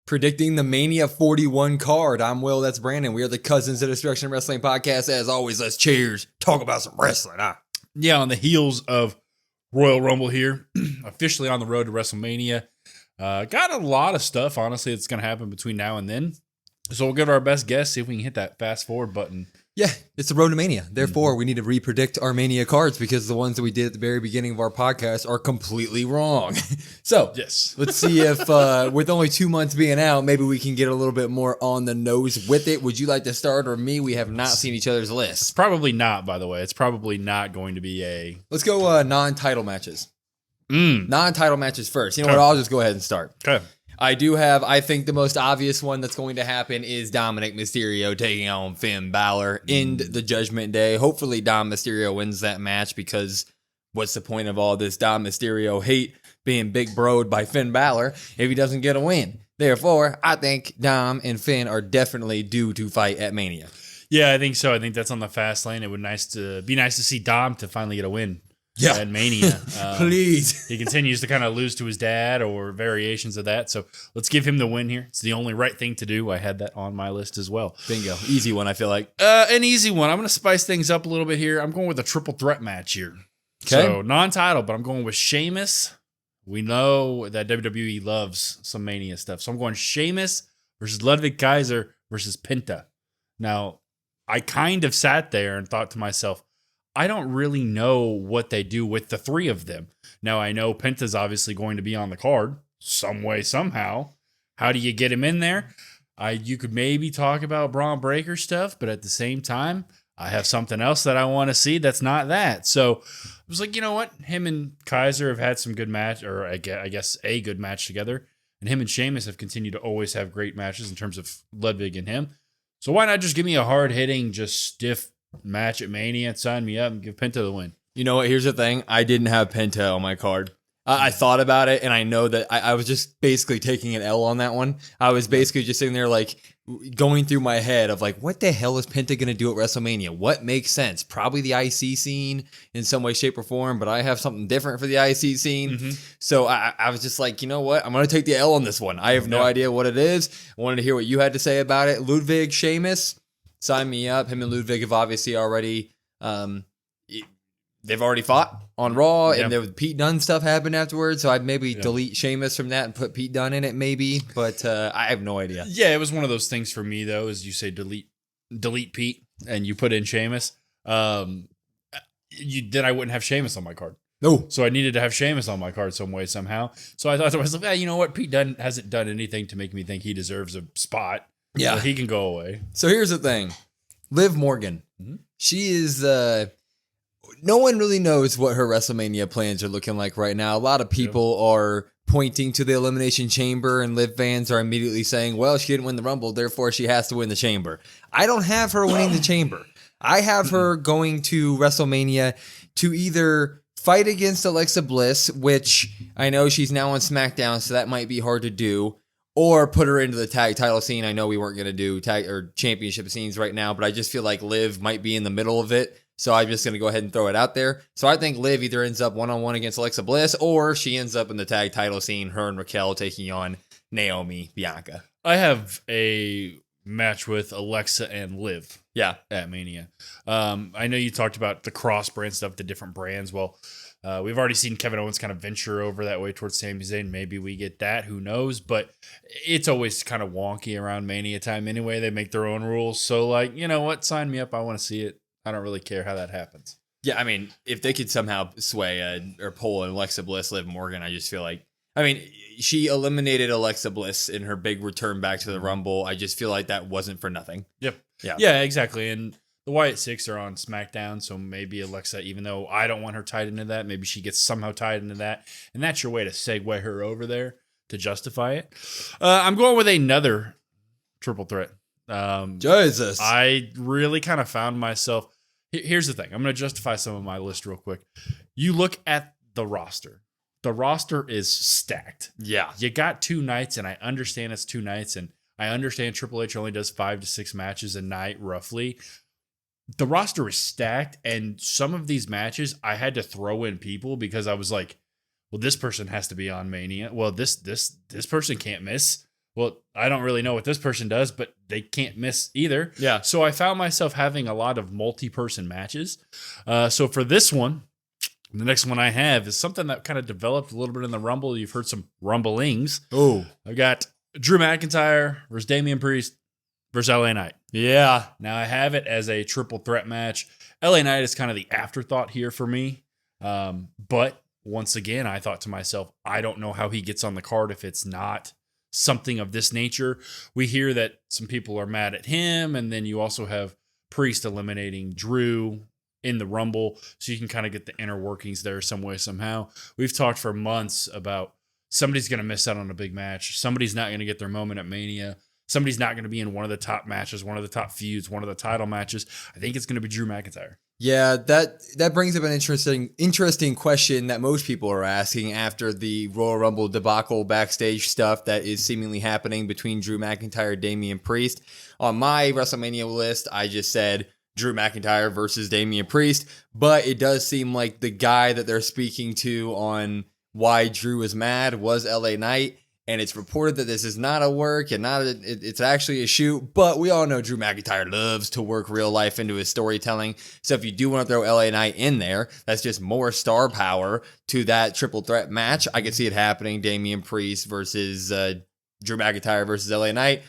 predicting the Mania 41 card. I'm Will, that's Brandon. We are the Cousins of Destruction Wrestling Podcast. As always, let's cheers. Talk about some wrestling. Yeah, on the heels of Royal Rumble here, officially on the road to WrestleMania. Got a lot of stuff, honestly, that's going to happen between now and then. So we'll give our best guess, see if we can hit that fast forward button. Yeah, it's the road to Mania. Therefore, we need to re-predict our Mania cards because the ones that we did at the very beginning of our podcast are completely wrong. So, yes, let's see if with only 2 months being out, maybe we can get a little bit more on the nose with it. Would you like to start or me? We have not seen each other's lists. Probably not, by the way. It's probably not going to be a... Let's go non-title matches. Non-title matches first. You know what? I'll just go ahead and start. Okay. I think the most obvious one that's going to happen is Dominic Mysterio taking on Finn Balor in the Judgment Day. Hopefully Dom Mysterio wins that match because what's the point of all this Dom Mysterio hate being big broed by Finn Balor if he doesn't get a win? Therefore, I think Dom and Finn are definitely due to fight at Mania. Yeah, I think so. I think that's on the fast lane. It would be nice to see Dom to finally get a win. Yeah. At Mania. Please. He continues to kind of lose to his dad or variations of that. So let's give him the win here. It's the only right thing to do. I had that on my list as well. Bingo. Easy one, I feel like. An easy one. I'm going to spice things up a little bit here. I'm going with a triple threat match here. Okay. So non-title, but I'm going with Sheamus. We know that WWE loves some Mania stuff. So I'm going Sheamus versus Ludwig Kaiser versus Penta. Now, I kind of sat there and thought to myself, I don't really know what they do with the three of them. Now, I know Penta's obviously going to be on the card some way, somehow. How do you get him in there? You could maybe talk about Braun Breaker stuff, but at the same time, I have something else that I want to see that's not that. So I was like, you know what? Him and Kaiser have had some good match, or I guess a good match together. And him and Sheamus have continued to always have great matches in terms of Ludwig and him. So why not just give me a hard-hitting, just stiff match at Mania and sign me up and give Penta the win? You know what? Here's the thing. I didn't have Penta on my card. I thought about it, and I know that I was just basically taking an L on that one. I was basically just sitting there like going through my head of like, what the hell is Penta going to do at WrestleMania? What makes sense? Probably the IC scene in some way, shape, or form, but I have something different for the IC scene. Mm-hmm. So I was just like, you know what? I'm going to take the L on this one. I have no idea what it is. I wanted to hear what you had to say about it. Ludwig, Sheamus, sign me up. Him and Ludwig have obviously already... they've already fought on Raw, and there was Pete Dunne stuff happened afterwards, so I'd maybe delete Sheamus from that and put Pete Dunne in it maybe, but I have no idea. Yeah, it was one of those things for me, though, as you say, delete Pete, and you put in Sheamus. Then I wouldn't have Sheamus on my card. No. So I needed to have Sheamus on my card some way, somehow. So I thought to myself, you know what? Pete Dunne hasn't done anything to make me think he deserves a spot. Yeah. So he can go away. So here's the thing. Liv Morgan. Mm-hmm. She is... no one really knows what her WrestleMania plans are looking like right now. A lot of people are pointing to the Elimination Chamber, and Liv fans are immediately saying, well, she didn't win the Rumble, therefore she has to win the Chamber. I don't have her winning the Chamber. I have her going to WrestleMania to either fight against Alexa Bliss, which I know she's now on SmackDown, so that might be hard to do, or put her into the tag title scene. I know we weren't going to do tag or championship scenes right now, but I just feel like Liv might be in the middle of it. So I'm just going to go ahead and throw it out there. So I think Liv either ends up one-on-one against Alexa Bliss, or she ends up in the tag title scene, her and Raquel taking on Naomi, Bianca. I have a match with Alexa and Liv. Yeah. At Mania. I know you talked about the cross-brand stuff, the different brands. Well, we've already seen Kevin Owens kind of venture over that way towards Sami Zayn. Maybe we get that. Who knows? But it's always kind of wonky around Mania time anyway. They make their own rules. So, like, you know what? Sign me up. I want to see it. I don't really care how that happens. Yeah, I mean, if they could somehow sway or pull an Alexa Bliss, Liv Morgan, I just feel like, I mean, she eliminated Alexa Bliss in her big return back to the Rumble. I just feel like that wasn't for nothing. Yep. Yeah, exactly. And the Wyatt Six are on SmackDown, so maybe Alexa, even though I don't want her tied into that, maybe she gets somehow tied into that. And that's your way to segue her over there to justify it. I'm going with another triple threat. Jesus. I really kind of found myself. Here's the thing. I'm going to justify some of my list real quick. You look at the roster. The roster is stacked. Yeah. You got 2 nights, and I understand it's 2 nights, and I understand Triple H only does 5 to 6 matches a night, roughly. The roster is stacked, and some of these matches, I had to throw in people because I was like, well, this person has to be on Mania. Well, this person can't miss. well, I don't really know what this person does, but they can't miss either. Yeah. So I found myself having a lot of multi-person matches. So for this one, the next one I have is something that kind of developed a little bit in the Rumble. You've heard some rumblings. Oh. I've got Drew McIntyre versus Damian Priest versus LA Knight. Yeah. Now I have it as a triple threat match. LA Knight is kind of the afterthought here for me. But once again, I thought to myself, I don't know how he gets on the card if it's not something of this nature. We hear that some people are mad at him, and then you also have Priest eliminating Drew in the Rumble, so you can kind of get the inner workings there some way, somehow. We've talked for months about somebody's going to miss out on a big match. Somebody's not going to get their moment at Mania. Somebody's not going to be in one of the top matches, one of the top feuds, one of the title matches. I think it's going to be Drew McIntyre. Yeah, that brings up an interesting question that most people are asking after the Royal Rumble debacle backstage stuff that is seemingly happening between Drew McIntyre and Damian Priest. On my WrestleMania list, I just said Drew McIntyre versus Damian Priest, but it does seem like the guy that they're speaking to on why Drew is mad was LA Knight. And it's reported that this is not a work and it's actually a shoot. But we all know Drew McIntyre loves to work real life into his storytelling. So if you do want to throw LA Knight in there, that's just more star power to that triple threat match. I could see it happening. Damian Priest versus Drew McIntyre versus LA Knight.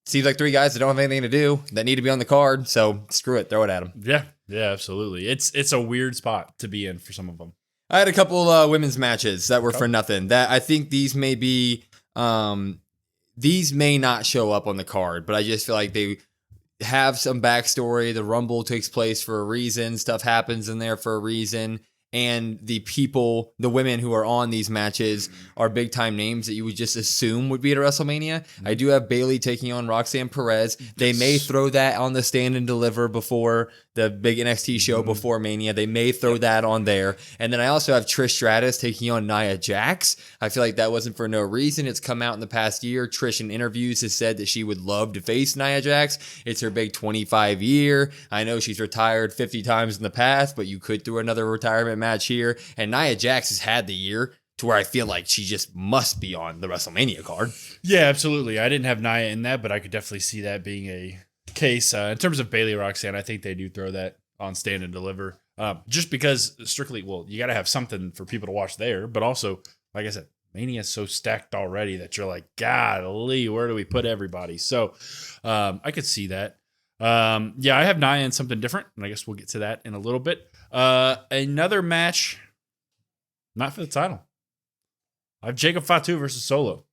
Seems like three guys that don't have anything to do that need to be on the card. So screw it. Throw it at them. Yeah, absolutely. It's a weird spot to be in for some of them. I had a couple women's matches that were for nothing. That I think these may be... these may not show up on the card, but I just feel like they have some backstory. The Rumble takes place for a reason. Stuff happens in there for a reason. And the people, the women who are on these matches are big time names that you would just assume would be at a WrestleMania. I do have Bayley taking on Roxanne Perez. They may throw that on the Stand and Deliver before the big NXT show before Mania. They may throw that on there. And then I also have Trish Stratus taking on Nia Jax. I feel like that wasn't for no reason. It's come out in the past year. Trish in interviews has said that she would love to face Nia Jax. It's her big 25 year. I know she's retired 50 times in the past, but you could throw another retirement match here. And Nia Jax has had the year to where I feel like she just must be on the WrestleMania card. Yeah, absolutely. I didn't have Nia in that, but I could definitely see that being a case. In terms of Bayley Roxanne, I think they do throw that on Stand and Deliver. Just because strictly, well, you got to have something for people to watch there. But also, like I said, Mania is so stacked already that you're like, golly, where do we put everybody? So I could see that. Yeah, I have Nia in something different, and I guess we'll get to that in a little bit. Another match, not for the title. I have Jacob Fatu versus Solo.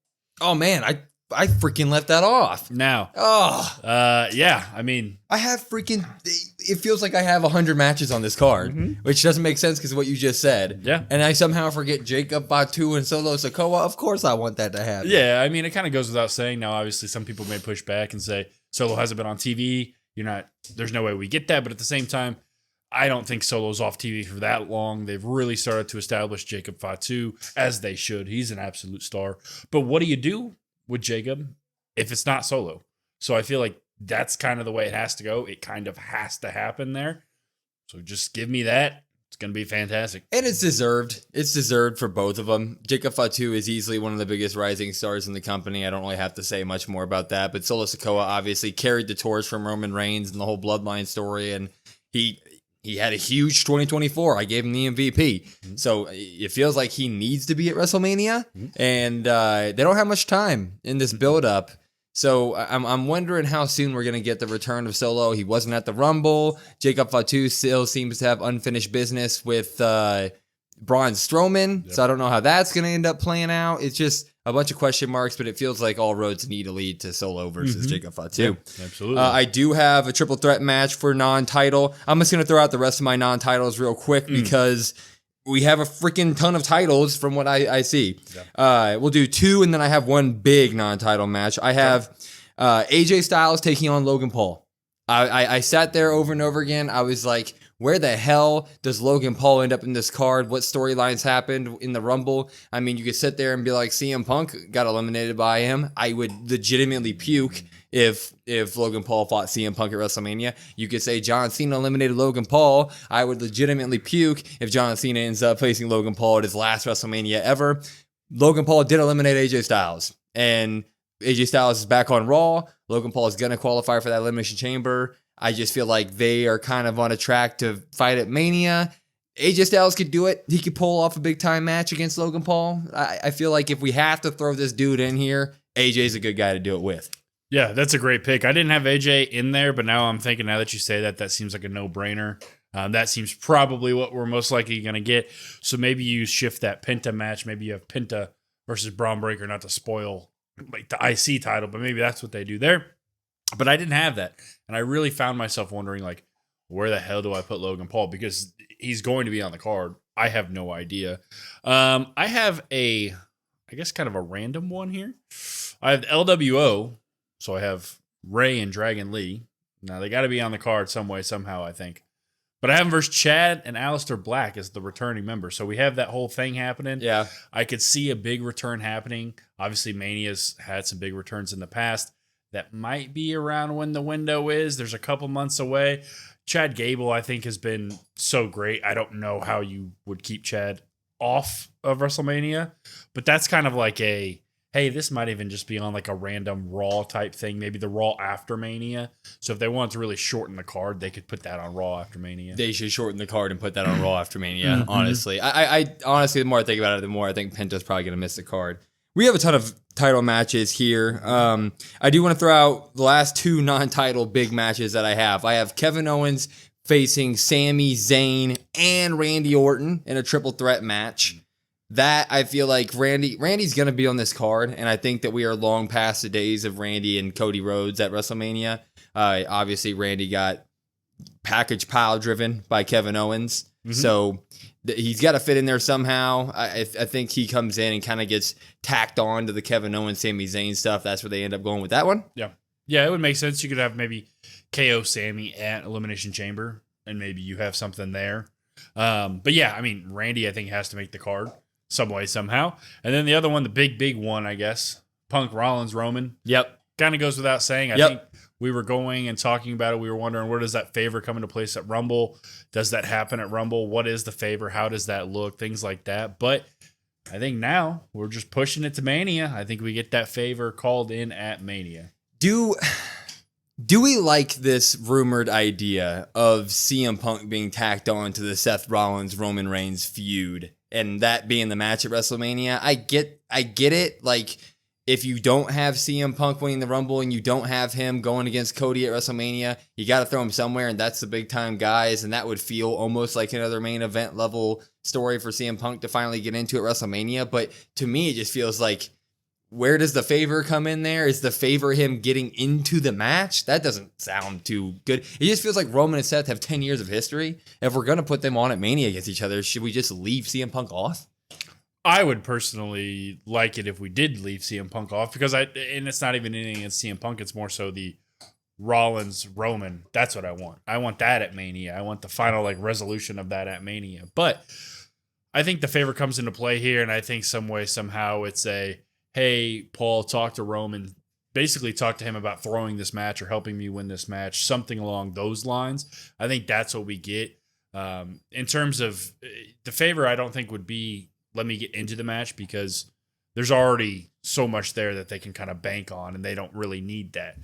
Oh, man, I freaking left that off. Now, yeah, I mean, I have freaking, it feels like I have 100 matches on this card, which doesn't make sense because of what you just said. Yeah. And I somehow forget Jacob Fatu and Solo Sikoa. Of course I want that to happen. Yeah, I mean, it kind of goes without saying. Now, obviously, some people may push back and say, Solo hasn't been on TV. There's no way we get that. But at the same time, I don't think Solo's off TV for that long. They've really started to establish Jacob Fatu as they should. He's an absolute star. But what do you do with Jacob if it's not Solo? So I feel like that's kind of the way it has to go. It kind of has to happen there. So just give me that. It's going to be fantastic. And it's deserved. It's deserved for both of them. Jacob Fatu is easily one of the biggest rising stars in the company. I don't really have to say much more about that. But Solo Sikoa obviously carried the torch from Roman Reigns and the whole bloodline story. And he had a huge 2024. I gave him the MVP. So it feels like he needs to be at WrestleMania. And they don't have much time in this build-up. So I'm wondering how soon we're going to get the return of Solo. He wasn't at the Rumble. Jacob Fatu still seems to have unfinished business with Braun Strowman. Yep. So I don't know how that's going to end up playing out. It's just a bunch of question marks, but it feels like all roads need to lead to Solo versus Jacob Fatu. Yep, absolutely. I do have a triple threat match for non-title. I'm just going to throw out the rest of my non-titles real quick because we have a freaking ton of titles from what I see. Yeah. We'll do two, and then I have one big non-title match. I have AJ Styles taking on Logan Paul. I sat there over and over again. I was like, where the hell does Logan Paul end up in this card? What storylines happened in the Rumble? I mean, you could sit there and be like, CM Punk got eliminated by him. I would legitimately puke if Logan Paul fought CM Punk at WrestleMania. You could say John Cena eliminated Logan Paul. I would legitimately puke if John Cena ends up facing Logan Paul at his last WrestleMania ever. Logan Paul did eliminate AJ Styles. And AJ Styles is back on Raw. Logan Paul is going to qualify for that Elimination Chamber. I just feel like they are kind of on a track to fight at Mania. AJ Styles could do it. He could pull off a big-time match against Logan Paul. I feel like if we have to throw this dude in here, AJ's a good guy to do it with. Yeah, that's a great pick. I didn't have AJ in there, but now I'm thinking, now that you say that, that seems like a no-brainer. That seems probably what we're most likely going to get. So maybe you shift that Penta match. Maybe you have Penta versus Braun Breaker, not to spoil like the IC title, but maybe that's what they do there. But I didn't have that. And I really found myself wondering, like, where the hell do I put Logan Paul? Because he's going to be on the card. I have no idea. I have I guess kind of a random one here. I have LWO. So I have Ray and Dragon Lee. Now they got to be on the card some way, somehow, I think. But I have them versus Chad and Aleister Black as the returning member. So we have that whole thing happening. Yeah. I could see a big return happening. Obviously, Mania's had some big returns in the past. That might be around when the window is. There's a couple months away. Chad Gable, I think, has been so great. I don't know how you would keep Chad off of WrestleMania. But that's kind of like a, hey, this might even just be on like a random Raw type thing. Maybe the Raw after Mania. So if they wanted to really shorten the card, they could put that on Raw after Mania. They should shorten the card and put that on Raw after Mania, honestly. I honestly, the more I think about it, the more I think Penta's probably going to miss the card. We have a ton of title matches here. I do want to throw out the last two non-title big matches that I have. I have Kevin Owens facing Sami Zayn and Randy Orton in a triple threat match. That I feel like Randy's going to be on this card, and I think that we are long past the days of Randy and Cody Rhodes at WrestleMania. Obviously, Randy got package pile driven by Kevin Owens, so he's got to fit in there somehow. I think he comes in and kind of gets tacked on to the Kevin Owens, Sami Zayn stuff. That's where they end up going with that one. Yeah, it would make sense. You could have maybe KO Sammy at Elimination Chamber, and maybe you have something there. But yeah, I mean, Randy, I think, has to make the card some way, somehow. And then the other one, the big one, I guess, Punk, Rollins, Roman. Yep. Kind of goes without saying. I think we were going and talking about it. We were wondering, where does that favor come into place at Rumble? Does that happen at Rumble? What is the favor? How does that look? Things like that. But I think now we're just pushing it to Mania. I think we get that favor called in at Mania. Do we like this rumored idea of CM Punk being tacked on to the Seth Rollins Roman Reigns feud and that being the match at WrestleMania? I get it. Like, if you don't have CM Punk winning the Rumble and you don't have him going against Cody at WrestleMania, you got to throw him somewhere, and that's the big time guys, and that would feel almost like another main event level story for CM Punk to finally get into at WrestleMania. But to me, it just feels like, where does the favor come in there? Is the favor him getting into the match? That doesn't sound too good. It just feels like Roman and Seth have 10 years of history. If we're going to put them on at Mania against each other, should we just leave CM Punk off? I would personally like it if we did leave CM Punk off, because and it's not even anything against CM Punk. It's more so the Rollins Roman. That's what I want. I want that at Mania. I want the final like resolution of that at Mania. But I think the favor comes into play here, and I think some way, somehow it's a, hey, Paul, talk to Roman. Basically talk to him about throwing this match or helping me win this match. Something along those lines. I think that's what we get. In terms of the favor, I don't think would be, let me get into the match, because there's already so much there that they can kind of bank on, and they don't really need that.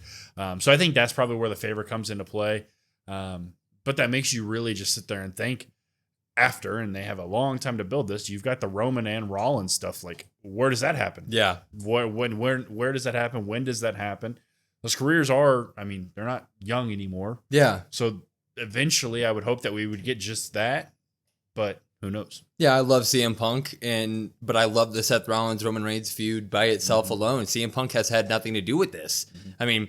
So I think that's probably where the favor comes into play. But that makes you really just sit there and think after, and they have a long time to build this. You've got the Roman and Rollins stuff. Like, where does that happen? Yeah. Where does that happen? When does that happen? Those careers are, I mean, they're not young anymore. Yeah. So eventually I would hope that we would get just that, but who knows? Yeah, I love CM Punk, but I love the Seth Rollins Roman Reigns feud by itself alone. CM Punk has had nothing to do with this. I mean,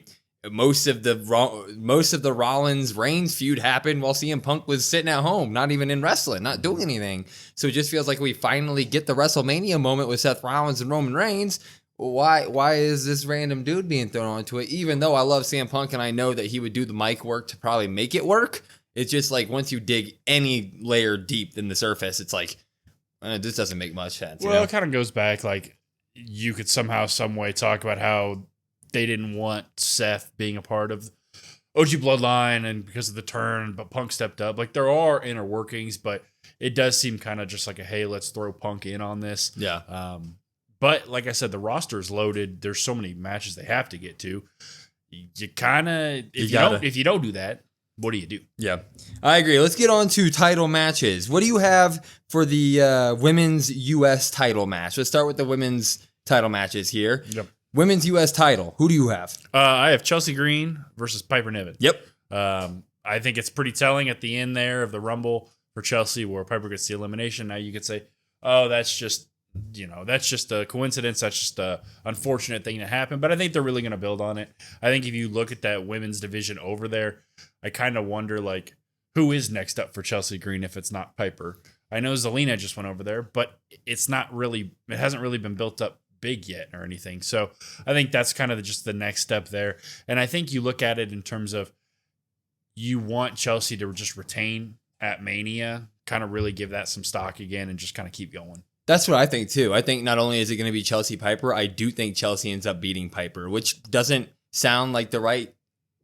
most of the Rollins Reigns feud happened while CM Punk was sitting at home, not even in wrestling, not doing anything. So it just feels like we finally get the WrestleMania moment with Seth Rollins and Roman Reigns. Why is this random dude being thrown onto it? Even though I love CM Punk and I know that he would do the mic work to probably make it work, it's just like, once you dig any layer deep in the surface, it's like, this doesn't make much sense. Well, it kind of goes back, like, you could somehow, some way talk about how they didn't want Seth being a part of OG Bloodline, and because of the turn, but Punk stepped up. Like, there are inner workings, but it does seem kind of just like a, hey, let's throw Punk in on this. Yeah. But like I said, the roster is loaded. There's so many matches they have to get to. You kind of if you don't do that, what do you do? Yeah, I agree. Let's get on to title matches. What do you have for the women's U.S. title match? Let's start with the women's title matches here. Yep. Women's U.S. title. Who do you have? I have Chelsea Green versus Piper Niven. Yep. I think it's pretty telling at the end there of the Rumble for Chelsea where Piper gets the elimination. Now you could say, oh, that's just a coincidence. That's just a unfortunate thing that happened. But I think they're really going to build on it. I think if you look at that women's division over there, I kind of wonder, like, who is next up for Chelsea Green if it's not Piper? I know Zelina just went over there, but it hasn't really been built up big yet or anything. So I think that's kind of just the next step there. And I think you look at it in terms of you want Chelsea to just retain at Mania, kind of really give that some stock again and just kind of keep going. That's what I think too. I think not only is it going to be Chelsea Piper, I do think Chelsea ends up beating Piper, which doesn't sound like the right.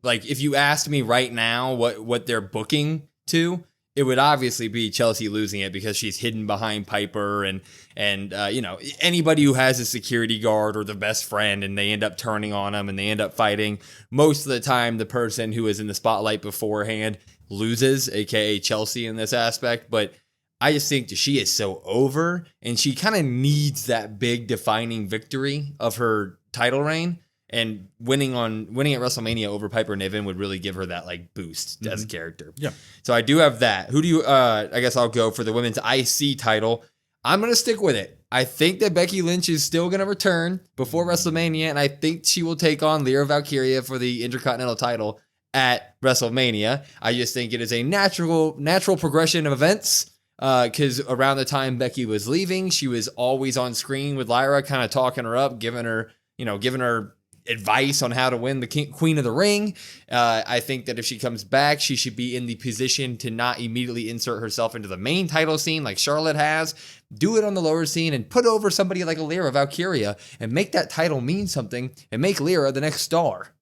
Like if you asked me right now what they're booking to, it would obviously be Chelsea losing it because she's hidden behind Piper and anybody who has a security guard or the best friend and they end up turning on them and they end up fighting. Most of the time, the person who is in the spotlight beforehand loses, aka Chelsea in this aspect. But I just think she is so over and she kind of needs that big defining victory of her title reign. And winning at WrestleMania over Piper Niven would really give her that like boost as a character. Yeah. So I do have that. Who do you? I guess I'll go for the women's IC title. I'm gonna stick with it. I think that Becky Lynch is still gonna return before WrestleMania, and I think she will take on Lyra Valkyria for the Intercontinental title at WrestleMania. I just think it is a natural progression of events. Because around the time Becky was leaving, she was always on screen with Lyra, kind of talking her up, giving her advice on how to win the Queen of the Ring. I think that if she comes back, she should be in the position to not immediately insert herself into the main title scene like Charlotte has. Do it on the lower scene and put over somebody like a Lyra Valkyria and make that title mean something and make Lyra the next star.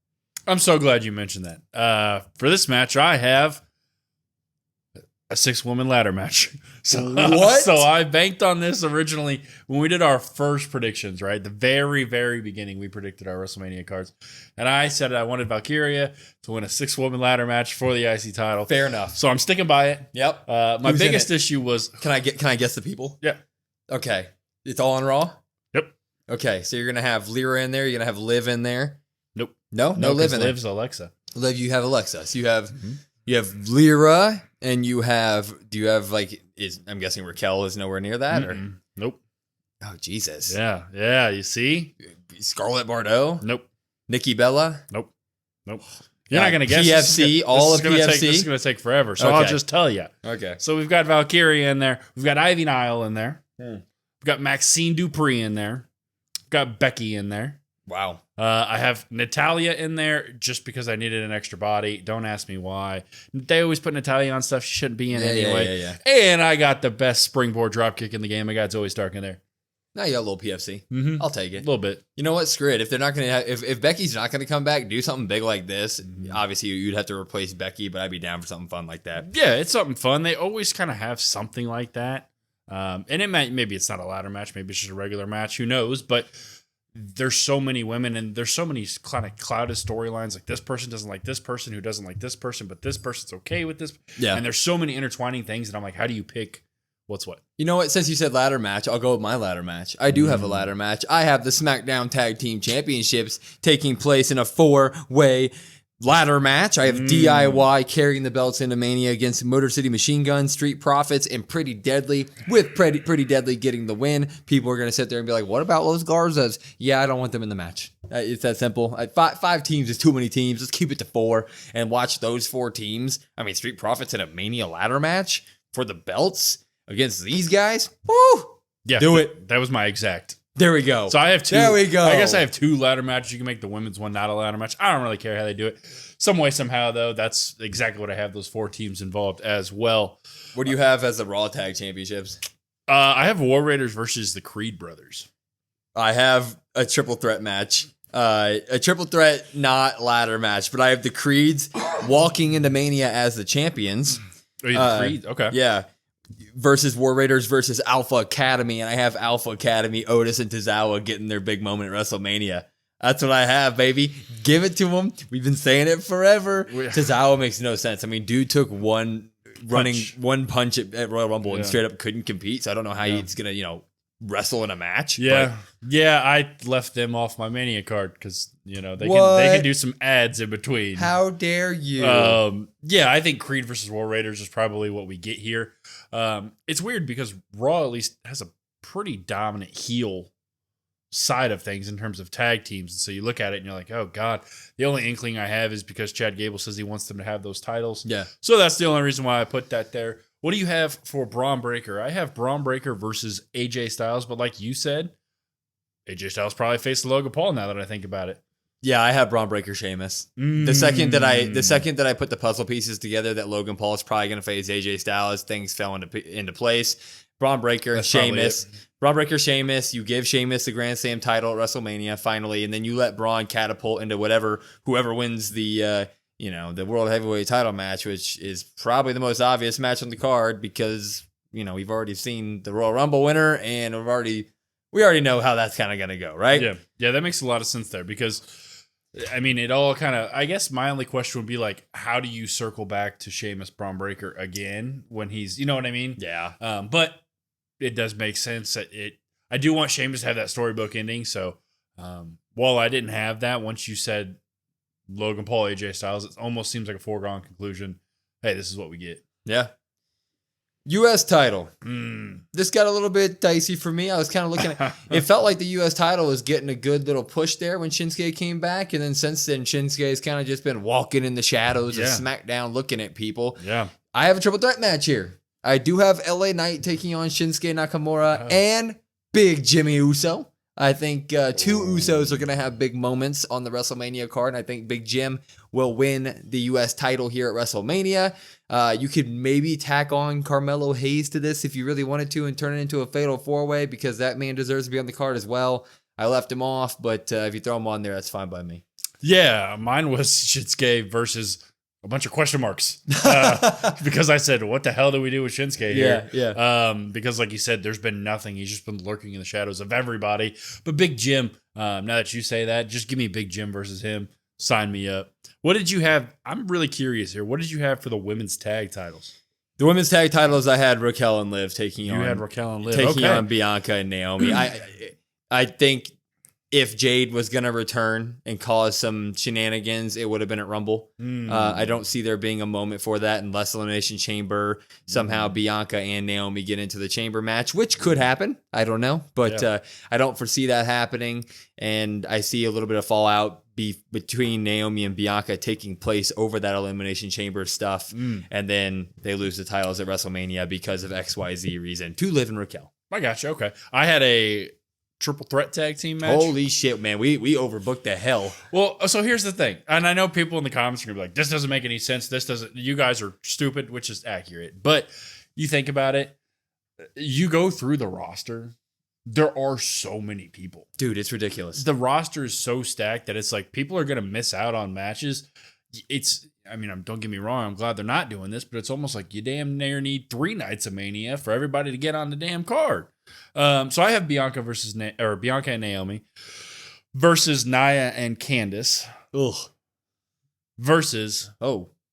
I'm so glad you mentioned that. For this match, I have a 6-woman ladder match. What? So I banked on this originally when we did our first predictions, right? The very, very beginning, we predicted our WrestleMania cards. And I said I wanted Valkyria to win a 6-woman ladder match for the IC title. Fair enough. So I'm sticking by it. Yep. My biggest issue was... Can I guess the people? Yeah. Okay. It's all on Raw? Yep. Okay, so you're going to have Lyra in there. You're going to have Liv in there. Nope. No Liv in there. Liv's Alexa. Liv, you have Alexa. So you have Lyra, and you have. Do you have I'm guessing Raquel is nowhere near that, or nope. Oh Jesus. Yeah. You see, Scarlett Bordeaux. Nope. Nikki Bella. Nope. You're not gonna guess. PFC. PFC. This is gonna take forever. So I'll just tell you. Okay. So we've got Valkyria in there. We've got Ivy Nile in there. We've got Maxine Dupree in there. We've got Becky in there. Wow. I have Natalia in there just because I needed an extra body. Don't ask me why. They always put Natalia on stuff she shouldn't be in anyway. Yeah. And I got the best springboard dropkick in the game. I got Zoe Stark in there. Now you got a little PFC. I'll take it. A little bit. You know what? Screw it. If they're not going to if Becky's not going to come back, do something big like this. Obviously, you'd have to replace Becky, but I'd be down for something fun like that. Yeah, it's something fun. They always kind of have something like that. And maybe it's not a ladder match. Maybe it's just a regular match. Who knows? But there's so many women and there's so many kind of clouded storylines. Like this person doesn't like this person who doesn't like this person, but this person's okay with this. Yeah. And there's so many intertwining things. And I'm like, how do you pick what's what? You know what? Since you said ladder match, I'll go with my ladder match. I do have a ladder match. I have the SmackDown Tag Team Championships taking place in a 4-way ladder match. I have DIY carrying the belts into Mania against Motor City Machine Guns, Street Profits, and Pretty Deadly, with Pretty Deadly getting the win. People are going to sit there and be like, what about Los Garzas? Yeah, I don't want them in the match. It's that simple. Five teams is too many teams. Let's keep it to 4 and watch those 4 teams. I mean, Street Profits in a Mania ladder match for the belts against these guys. Woo! Yeah, do it. That was my exact. There we go. So I have 2. There we go. I guess I have 2 ladder matches. You can make the women's one not a ladder match. I don't really care how they do it. Some way, somehow, though, that's exactly what I have. Those 4 teams involved as well. What do you have as the Raw Tag Championships? I have War Raiders versus the Creed brothers. I have a triple threat match. A triple threat, not ladder match, but I have the Creeds walking into Mania as the champions. Oh, the Creed? Okay. Yeah. versus War Raiders versus Alpha Academy, and I have Alpha Academy, Otis and Tozawa getting their big moment at WrestleMania. That's what I have, baby. Give it to them. We've been saying it forever. Tozawa makes no sense. I mean, dude took one punch at Royal Rumble and straight up couldn't compete. So I don't know how he's gonna, wrestle in a match. Yeah, I left them off my Mania card because they can do some ads in between. How dare you? I think Creed versus War Raiders is probably what we get here. It's weird because Raw at least has a pretty dominant heel side of things in terms of tag teams, and so you look at it and you're like, oh god, the only inkling I have is because Chad Gable says he wants them to have those titles. Yeah, so that's the only reason why I put that there. What do you have for Braun Breaker? I have Braun Breaker versus AJ Styles, but like you said, AJ Styles probably faced Logan Paul now that I think about it. Yeah, I have Braun Breaker Sheamus. The second that I put the puzzle pieces together that Logan Paul is probably going to face AJ Styles, things fell into place. Braun Breaker, Sheamus. Braun Breaker, Sheamus. You give Sheamus the Grand Slam title at WrestleMania finally, and then you let Braun catapult into whoever wins the World Heavyweight title match, which is probably the most obvious match on the card because, we've already seen the Royal Rumble winner and we already know how that's kind of going to go, right? Yeah, that makes a lot of sense there because, I mean, it all kind of, I guess my only question would be like, how do you circle back to Sheamus Braun Breaker again when he's, you know what I mean? Yeah. But it does make sense that I do want Sheamus to have that storybook ending. So while I didn't have that, once you said Logan Paul, AJ Styles, it almost seems like a foregone conclusion. Hey, this is what we get. Yeah. U.S. title. This got a little bit dicey for me. I was kind of looking at it. Felt like the U.S. title was getting a good little push there when Shinsuke came back. And then since then, Shinsuke has kind of just been walking in the shadows of SmackDown looking at people. Yeah. I have a triple threat match here. I do have LA Knight taking on Shinsuke Nakamura and Big Jimmy Uso. I think two Usos are going to have big moments on the WrestleMania card. And I think Big Jim will win the U.S. title here at WrestleMania. You could maybe tack on Carmelo Hayes to this if you really wanted to and turn it into a fatal four-way because that man deserves to be on the card as well. I left him off, but if you throw him on there, that's fine by me. Yeah, mine was Shinsuke versus a bunch of question marks because I said, what the hell do we do with Shinsuke here? Yeah. Because like you said, there's been nothing. He's just been lurking in the shadows of everybody. But Big Jim, now that you say that, just give me Big Jim versus him. Sign me up. What did you have? I'm really curious here. What did you have for the women's tag titles? The women's tag titles, I had Raquel and Liv taking on. You had Raquel and Liv. Taking on Bianca and Naomi. I think if Jade was going to return and cause some shenanigans, it would have been at Rumble. I don't see there being a moment for that unless Elimination Chamber, somehow Bianca and Naomi get into the Chamber match, which could happen. I don't know. But I don't foresee that happening. And I see a little bit of fallout between Naomi and Bianca taking place over that Elimination Chamber stuff. And then they lose the titles at WrestleMania because of XYZ reason to Liv and Raquel. I got you. Okay. I had a triple threat tag team match. Holy shit, man. We overbooked the hell. Well, so here's the thing. And I know people in the comments are going to be like, this doesn't make any sense. You guys are stupid, which is accurate. But you think about it, you go through the roster, there are so many people. Dude, it's ridiculous. The roster is so stacked that it's like people are going to miss out on matches. Don't get me wrong. I'm glad they're not doing this, but it's almost like you damn near need 3 nights of Mania for everybody to get on the damn card. So I have Bianca and Naomi versus Nia and Candice. Versus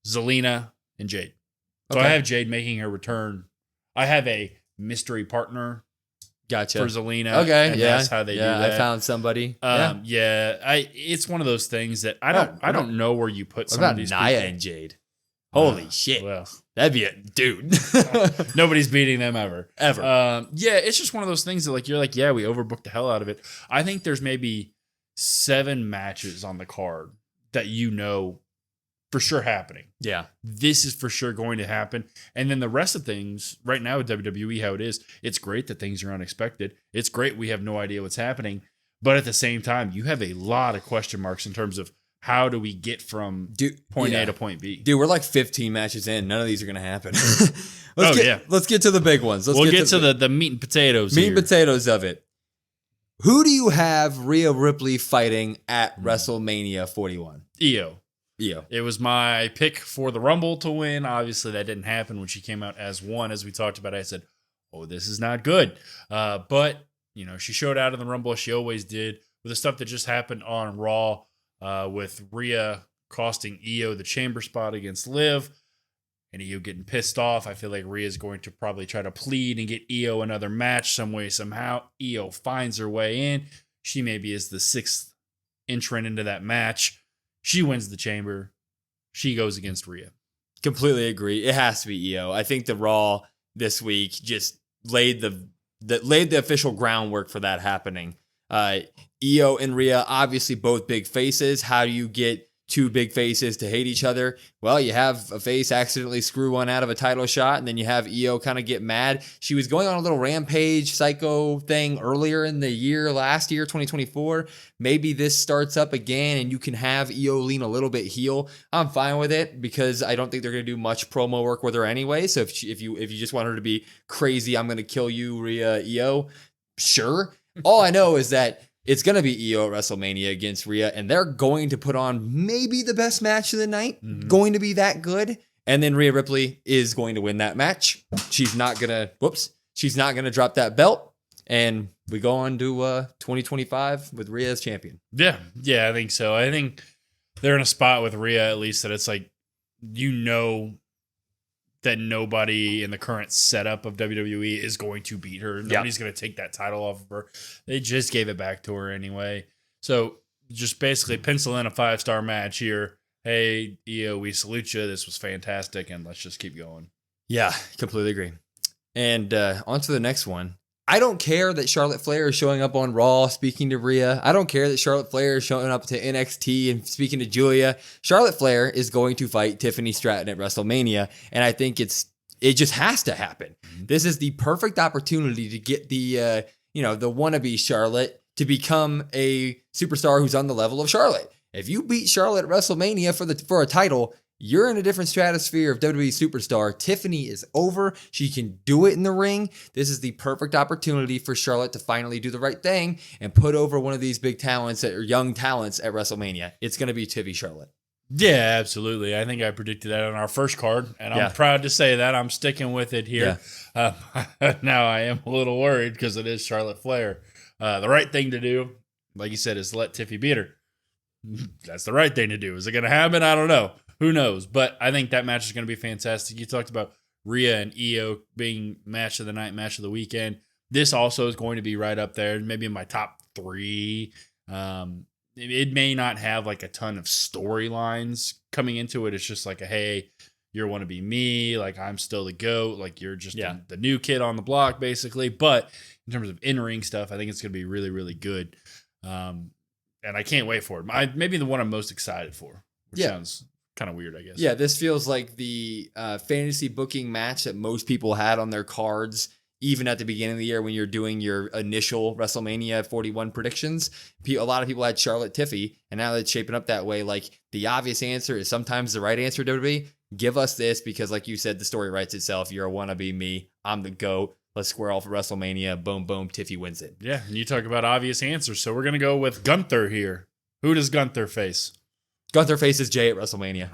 Zelina and Jade. So I have Jade making her return. I have a mystery partner. Gotcha. For Zelina. Okay. And that's how they do that. I found somebody. It's one of those things that I don't know where you put some of these Nia people. and Jade. Holy shit. Well, that'd be a dude. Nobody's beating them ever. It's just one of those things that you're like, yeah, we overbooked the hell out of it. I think there's maybe 7 matches on the card that for sure happening. Yeah. This is for sure going to happen. And then the rest of things, right now with WWE, how it is, it's great that things are unexpected. It's great we have no idea what's happening. But at the same time, you have a lot of question marks in terms of how do we get from point A to point B. Dude, we're like 15 matches in. None of these are going to happen. Let's get to the big ones. We'll get to the meat and potatoes Meat and potatoes of it. Who do you have Rhea Ripley fighting at WrestleMania 41? Io. It was my pick for the Rumble to win. Obviously, that didn't happen when she came out as one. As we talked about, I said, oh, this is not good. But, she showed out in the Rumble. She always did. With the stuff that just happened on Raw with Rhea costing Io the chamber spot against Liv and Io getting pissed off. I feel like Rhea is going to probably try to plead and get Io another match some way, somehow. Io finds her way in. She maybe is the 6th entrant into that match. She wins the chamber. She goes against Rhea. Completely agree. It has to be Io. I think the Raw this week just laid the official groundwork for that happening. Io and Rhea, obviously both big faces. How do you get two big faces to hate each other? Well, you have a face accidentally screw one out of a title shot, and then you have Io kind of get mad. She was going on a little rampage psycho thing earlier in the year, last year, 2024. Maybe this starts up again, and you can have Io lean a little bit heel. I'm fine with it because I don't think they're going to do much promo work with her anyway. So if you just want her to be crazy, I'm going to kill you, Rhea, Io, sure. All I know is that it's going to be Io at WrestleMania against Rhea, and they're going to put on maybe the best match of the night, going to be that good. And then Rhea Ripley is going to win that match. She's not going to drop that belt. And we go on to 2025 with Rhea as champion. Yeah, I think so. I think they're in a spot with Rhea, at least, that it's like, that nobody in the current setup of WWE is going to beat her. Nobody's going to take that title off of her. They just gave it back to her anyway. So just basically pencil in a 5-star match here. Hey, Io, we salute you. This was fantastic, and let's just keep going. Yeah, completely agree. And on to the next one. I don't care that Charlotte Flair is showing up on Raw speaking to Rhea. I don't care that Charlotte Flair is showing up to NXT and speaking to Julia. Charlotte Flair is going to fight Tiffany Stratton at WrestleMania, and I think it just has to happen. This is the perfect opportunity to get the wannabe Charlotte to become a superstar who's on the level of Charlotte. If you beat Charlotte at WrestleMania for a title, you're in a different stratosphere of WWE superstar. Tiffany is over. She can do it in the ring. This is the perfect opportunity for Charlotte to finally do the right thing and put over one of these big talents or young talents at WrestleMania. It's going to be Tivy Charlotte. Yeah, absolutely. I think I predicted that on our first card, and I'm proud to say that. I'm sticking with it here. Yeah. Now I am a little worried because it is Charlotte Flair. The right thing to do, like you said, is let Tiffy beat her. That's the right thing to do. Is it going to happen? I don't know. Who knows? But I think that match is going to be fantastic. You talked about Rhea and Io being match of the night, match of the weekend. This also is going to be right up there, maybe in my top 3. It may not have like a ton of storylines coming into it. It's just like hey, you want to be me. Like I'm still the GOAT. Like you're just the new kid on the block, basically. But in terms of in-ring stuff, I think it's going to be really, really good. And I can't wait for it. Maybe the one I'm most excited for, which sounds kind of weird, I guess. Yeah, this feels like the fantasy booking match that most people had on their cards, even at the beginning of the year when you're doing your initial WrestleMania 41 predictions. A lot of people had Charlotte Tiffy, and now that it's shaping up that way, like the obvious answer is sometimes the right answer, WWE. Give us this because, like you said, the story writes itself. You're a wannabe me. I'm the GOAT. Let's square off at WrestleMania. Boom, boom. Tiffy wins it. Yeah, and you talk about obvious answers. So we're going to go with Gunther here. Who does Gunther face? Gunther faces Jay at WrestleMania.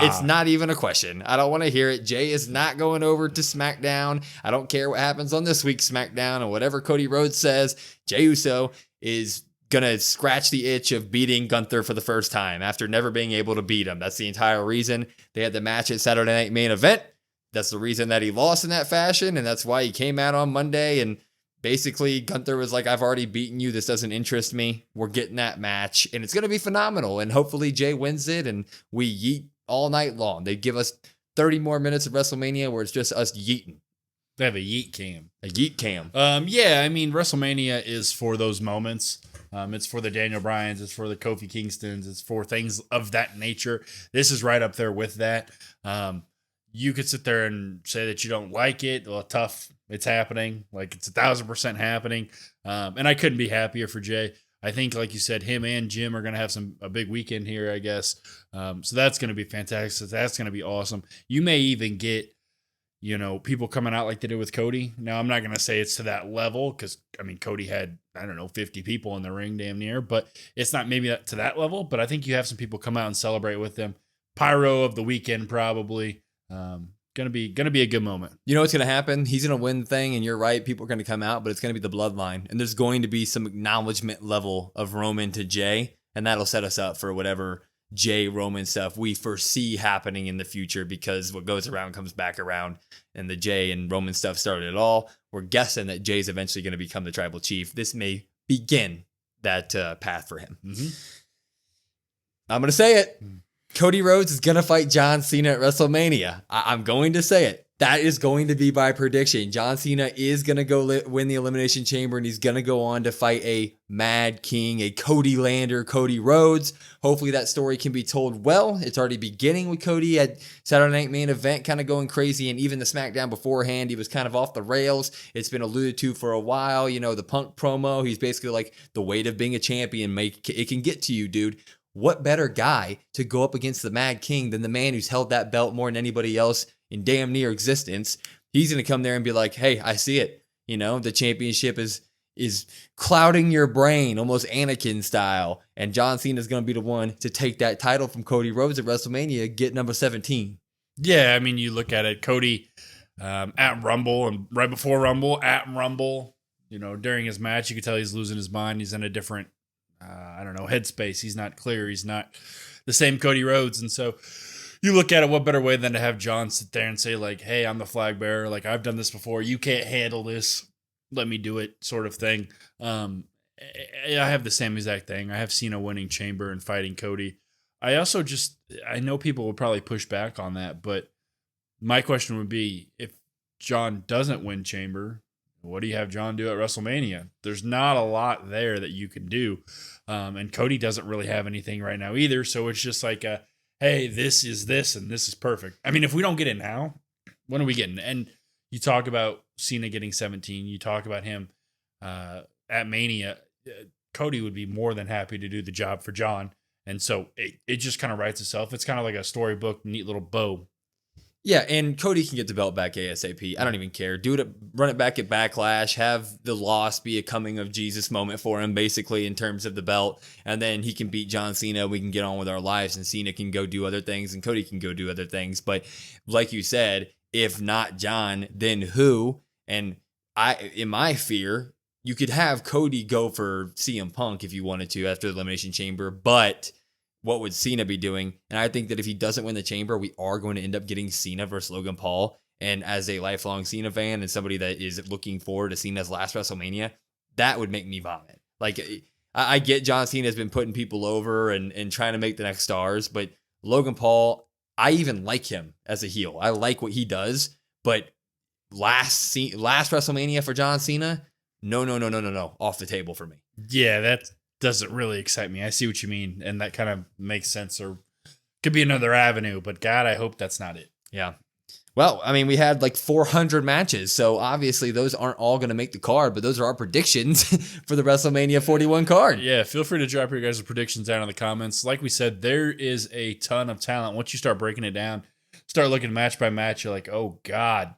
It's not even a question. I don't want to hear it. Jay is not going over to SmackDown. I don't care what happens on this week's SmackDown and whatever Cody Rhodes says. Jey Uso is going to scratch the itch of beating Gunther for the first time after never being able to beat him. That's the entire reason they had the match at Saturday Night Main Event. That's the reason that he lost in that fashion, and that's why he came out on Monday and basically, Gunther was like, I've already beaten you. This doesn't interest me. We're getting that match, and it's going to be phenomenal. And hopefully Jay wins it, and we yeet all night long. They give us 30 more minutes of WrestleMania where it's just us yeeting. They have a yeet cam. A yeet cam. Yeah, I mean, WrestleMania is for those moments. It's for the Daniel Bryans. It's for the Kofi Kingstons. It's for things of that nature. This is right up there with that. You could sit there and say that you don't like it. Well, tough. It's happening. Like it's 1,000% happening. And I couldn't be happier for Jay. I think, like you said, him and Jim are going to have a big weekend here, I guess. So that's going to be fantastic. That's going to be awesome. You may even get, people coming out like they did with Cody. Now, I'm not going to say it's to that level because, Cody had, 50 people in the ring damn near, but it's not maybe to that level. But I think you have some people come out and celebrate with them. Pyro of the weekend, probably. Gonna be a good moment. You know what's going to happen? He's going to win the thing, and you're right. People are going to come out, but it's going to be the bloodline. And there's going to be some acknowledgement level of Roman to Jay, and that'll set us up for whatever Jay Roman stuff we foresee happening in the future, because what goes around comes back around, and the Jay and Roman stuff started it all. We're guessing that Jay's eventually going to become the tribal chief. This may begin that path for him. Mm-hmm. I'm going to say it. Cody Rhodes is going to fight John Cena at WrestleMania. I'm going to say it. That is going to be my prediction. John Cena is going to go win the Elimination Chamber, and he's going to go on to fight a Mad King, a Cody Lander, Cody Rhodes. Hopefully that story can be told well. It's already beginning with Cody at Saturday Night Main Event kind of going crazy, and even the SmackDown beforehand, he was kind of off the rails. It's been alluded to for a while. You know, the Punk promo, he's basically like, the weight of being a champion, it can get to you, dude. What better guy to go up against the Mad King than the man who's held that belt more than anybody else in damn near existence? He's going to come there and be like, hey, I see it. You know, the championship is clouding your brain, almost Anakin style. And John Cena is going to be the one to take that title from Cody Rhodes at WrestleMania, get number 17. Yeah, I mean, you look at it, Cody at Rumble and right before Rumble, at Rumble, you know, during his match, you could tell he's losing his mind. He's in a different headspace. He's not clear. He's not the same Cody Rhodes. And so you look at it, what better way than to have John sit there and say like, hey, I'm the flag bearer. Like, I've done this before. You can't handle this. Let me do it, sort of thing. I have the same exact thing. I have Cena winning Chamber and fighting Cody. I know people will probably push back on that, but my question would be, if John doesn't win Chamber, what do you have John do at WrestleMania? There's not a lot there that you can do. And Cody doesn't really have anything right now either. So it's just like, hey, this is this, and this is perfect. I mean, if we don't get it now, when are we getting? And you talk about Cena getting 17. You talk about him at Mania. Cody would be more than happy to do the job for John. And so it just kind of writes itself. It's kind of like a storybook, neat little bow. Yeah, and Cody can get the belt back ASAP. I don't even care. Run it back at Backlash. Have the loss be a coming of Jesus moment for him, basically, in terms of the belt. And then he can beat John Cena. We can get on with our lives, and Cena can go do other things, and Cody can go do other things. But like you said, if not John, then who? And in my fear, you could have Cody go for CM Punk if you wanted to after the Elimination Chamber, but what would Cena be doing? And I think that if he doesn't win the Chamber, we are going to end up getting Cena versus Logan Paul. And as a lifelong Cena fan and somebody that is looking forward to Cena's last WrestleMania, that would make me vomit. Like, I get John Cena has been putting people over and trying to make the next stars, but Logan Paul, I even like him as a heel. I like what he does, but last WrestleMania for John Cena, no, off the table for me. Yeah, that doesn't really excite me. I see what you mean, and that kind of makes sense, or could be another avenue, but God, I hope that's not it. Yeah. Well, I mean, we had like 400 matches, so obviously those aren't all going to make the card, but those are our predictions for the WrestleMania 41 card. Yeah, feel free to drop your guys' predictions down in the comments. Like we said, there is a ton of talent. Once you start breaking it down, start looking match by match, you're like, oh God,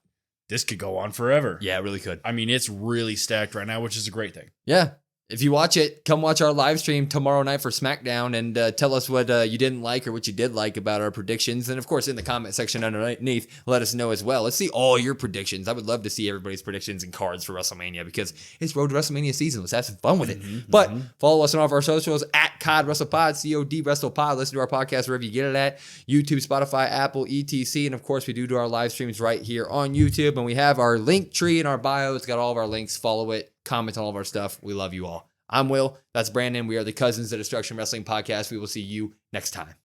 this could go on forever. Yeah, it really could. I mean, it's really stacked right now, which is a great thing. Yeah. If you watch it, come watch our live stream tomorrow night for SmackDown and tell us what you didn't like or what you did like about our predictions. And of course, in the comment section underneath, let us know as well. Let's see all your predictions. I would love to see everybody's predictions and cards for WrestleMania because it's Road to WrestleMania season. Let's have some fun with it. But follow us on all of our socials at codwrestlepod, codwrestlepod. Listen to our podcast wherever you get it at. YouTube, Spotify, Apple, etc. And of course, we do our live streams right here on YouTube. And we have our link tree in our bio. It's got all of our links. Follow it. Comment on all of our stuff. We love you all. I'm Will. That's Brandon. We are the Cousins of Destruction Wrestling Podcast. We will see you next time.